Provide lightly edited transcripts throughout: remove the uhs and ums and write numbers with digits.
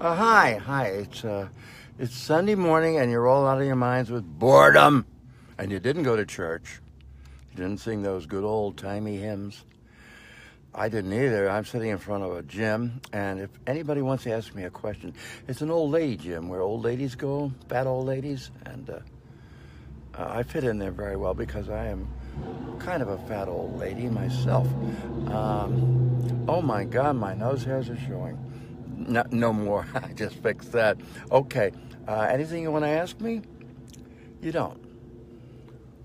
Hi. It's Sunday morning, and you're all out of your minds with boredom, and you didn't go to church. You didn't sing those good old-timey hymns. I didn't either. I'm sitting in front of a gym, and if anybody wants to ask me a question, it's an old lady gym where old ladies go, fat old ladies, and I fit in there very well because I am kind of a fat old lady myself. Oh my God, my nose hairs are showing. No more. I just fixed that. Okay. Anything you want to ask me? You don't.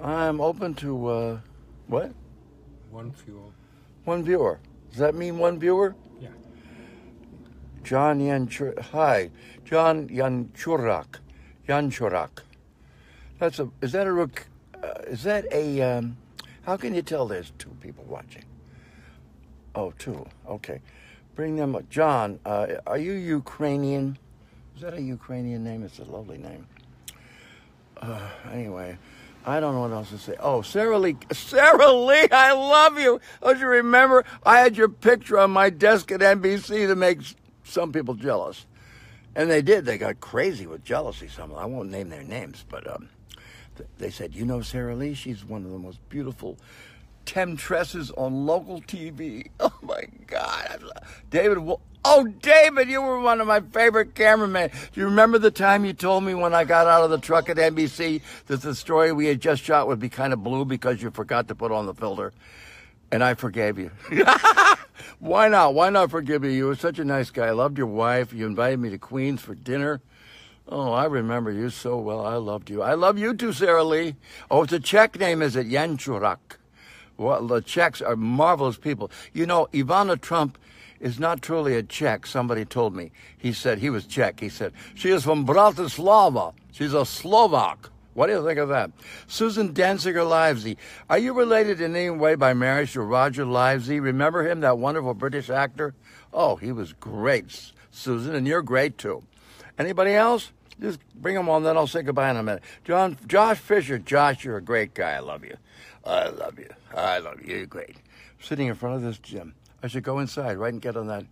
I'm open to, what? One viewer. One viewer. Does that mean one viewer? Yeah. Hi. John Yanchurak. Is that a, how can you tell there's two people watching? Oh, two. Okay. Bring them up. John, are you Ukrainian? Is that a Ukrainian name? It's a lovely name. Anyway, I don't know what else to say. Oh, Sarah Lee, I love you. Don't you remember? I had your picture on my desk at NBC to make some people jealous. And they did. They got crazy with jealousy. Some, I won't name their names, but they said, you know Sarah Lee? She's one of the most beautiful temptresses on local TV. Oh, my God. David, you were one of my favorite cameramen. Do you remember the time you told me when I got out of the truck at NBC that the story we had just shot would be kind of blue because you forgot to put on the filter? And I forgave you. Why not? Why not forgive you? You were such a nice guy. I loved your wife. You invited me to Queens for dinner. Oh, I remember you so well. I loved you. I love you too, Sarah Lee. Oh, it's a Czech name, is it? Yanchurak. Well, the Czechs are marvelous people. You know, Ivana Trump is not truly a Czech, somebody told me. He said he was Czech. He said, she is from Bratislava. She's a Slovak. What do you think of that? Susan Danziger-Livesey. Are you related in any way by marriage to Roger Livesey? Remember him, that wonderful British actor? Oh, he was great, Susan, and you're great, too. Anybody else? Just bring them on, then I'll say goodbye in a minute. Josh Fisher. Josh, you're a great guy. I love you. I love you. I love you. You're great. I'm sitting in front of this gym. I should go inside, right, and get on that.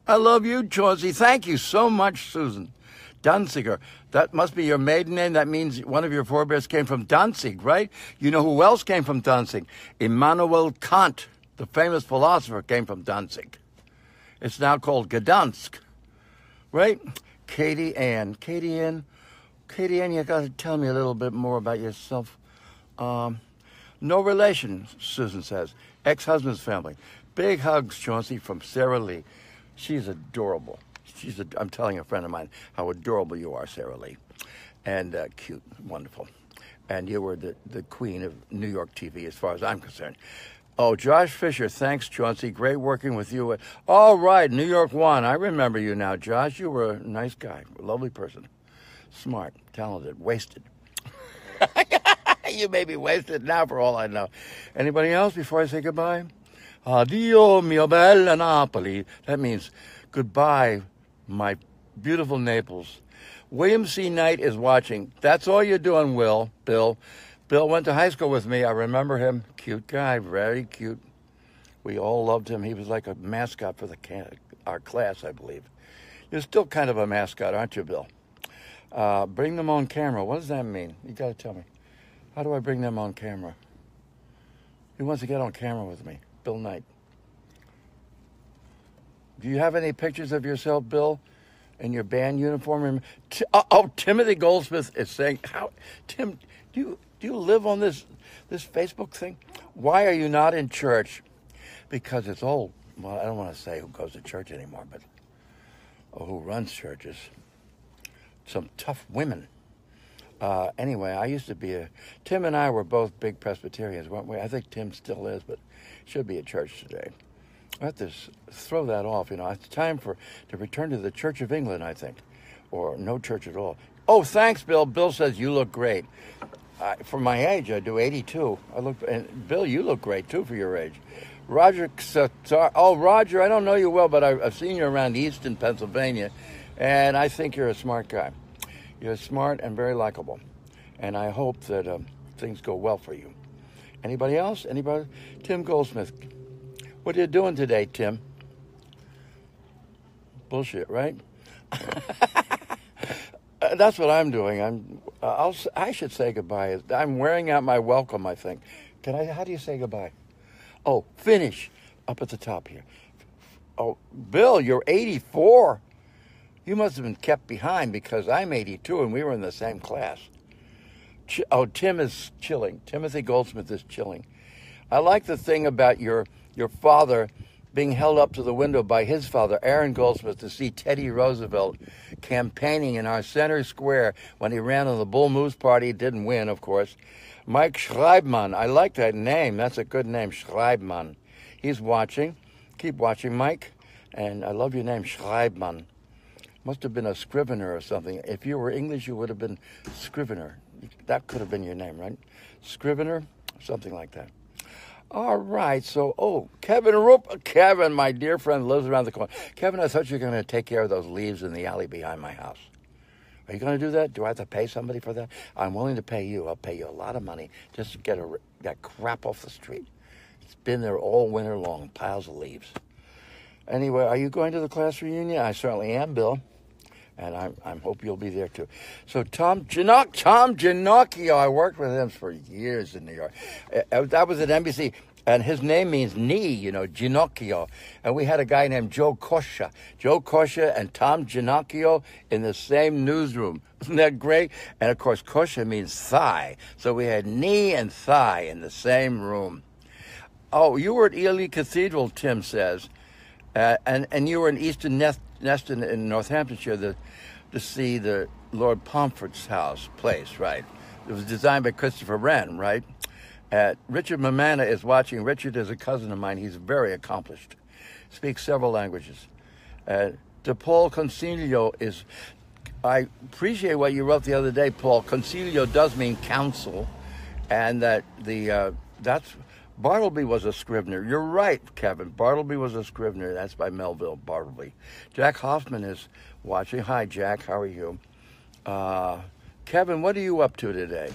I love you, Chauncey. Thank you so much, Susan. Danziger. That must be your maiden name. That means one of your forebears came from Danzig, right? You know who else came from Danzig? Immanuel Kant, the famous philosopher, came from Danzig. It's now called Gdansk, right? Katie Ann, you got to tell me a little bit more about yourself. No relation, Susan says. Ex-husband's family. Big hugs, Chauncey, from Sarah Lee. She's adorable. I'm telling a friend of mine how adorable you are, Sarah Lee. And cute, wonderful. And you were the queen of New York TV as far as I'm concerned. Oh, Josh Fisher, thanks, Chauncey. Great working with you. All right, New York One. I remember you now, Josh. You were a nice guy, a lovely person. Smart, talented, wasted. You may be wasted now for all I know. Anybody else before I say goodbye? Addio, mio bella Napoli. That means goodbye, my beautiful Naples. William C. Knight is watching. That's all you're doing, Bill. Bill went to high school with me. I remember him. Cute guy, very cute. We all loved him. He was like a mascot for our class, I believe. You're still kind of a mascot, aren't you, Bill? Bring them on camera. What does that mean? You got to tell me. How do I bring them on camera? Who wants to get on camera with me? Bill Knight. Do you have any pictures of yourself, Bill, in your band uniform? Timothy Goldsmith is saying, Tim, do you live on this Facebook thing? Why are you not in church? Because it's old. Well, I don't want to say who goes to church anymore, but who runs churches. Some tough women. Anyway, I used to be Tim and I were both big Presbyterians, weren't we? I think Tim still is, but should be at church today. I have to throw that off, It's time to return to the Church of England, I think, or no church at all. Oh, thanks, Bill. Bill says you look great. For my age, I do 82. And Bill, you look great too for your age. Roger, Roger, I don't know you well, but I've seen you around Easton, Pennsylvania, and I think you're a smart guy. You're smart and very likable, and I hope that things go well for you. Anybody else? Anybody? Tim Goldsmith. What are you doing today, Tim? Bullshit, right? That's what I'm doing. I should say goodbye. I'm wearing out my welcome, I think. How do you say goodbye? Oh, finish. Up at the top here. Oh, Bill, you're 84. You must have been kept behind because I'm 82 and we were in the same class. Tim is chilling. Timothy Goldsmith is chilling. I like the thing about your father being held up to the window by his father, Aaron Goldsmith, to see Teddy Roosevelt campaigning in our center square when he ran on the Bull Moose Party. He didn't win, of course. Mike Schreibman. I like that name. That's a good name, Schreibman. He's watching. Keep watching, Mike. And I love your name, Schreibman. Must have been a scrivener or something. If you were English, you would have been scrivener. That could have been your name, right? Scrivener, something like that. All right, so, Kevin, my dear friend, lives around the corner. Kevin, I thought you were going to take care of those leaves in the alley behind my house. Are you going to do that? Do I have to pay somebody for that? I'm willing to pay you. I'll pay you a lot of money just to get that crap off the street. It's been there all winter long, piles of leaves. Anyway, are you going to the class reunion? I certainly am, Bill. And I hope you'll be there, too. So Tom Ginocchio, I worked with him for years in New York. That was at NBC. And his name means knee, Ginocchio. And we had a guy named Joe Kosha. Joe Kosha and Tom Ginocchio in the same newsroom. Isn't that great? And, of course, Kosha means thigh. So we had knee and thigh in the same room. Oh, you were at Ely Cathedral, Tim says. And you were in Easton Neston in Northamptonshire to see the Lord Pomfret's place, right? It was designed by Christopher Wren, right? Richard Mamana is watching. Richard is a cousin of mine. He's very accomplished. Speaks several languages. DePaul Concilio is... I appreciate what you wrote the other day, Paul. Concilio does mean council, and that that's... Bartleby was a scrivener. You're right, Kevin. Bartleby was a scrivener. That's by Melville Bartleby. Jack Hoffman is watching. Hi, Jack. How are you? Kevin, what are you up to today?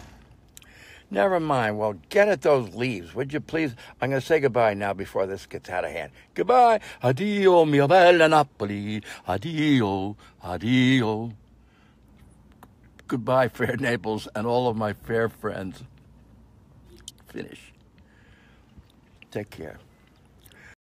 Never mind. Well, get at those leaves, would you please? I'm going to say goodbye now before this gets out of hand. Goodbye. Addio, mia bella Napoli. Addio, addio. Goodbye, fair Naples, and all of my fair friends. Finish. Take care.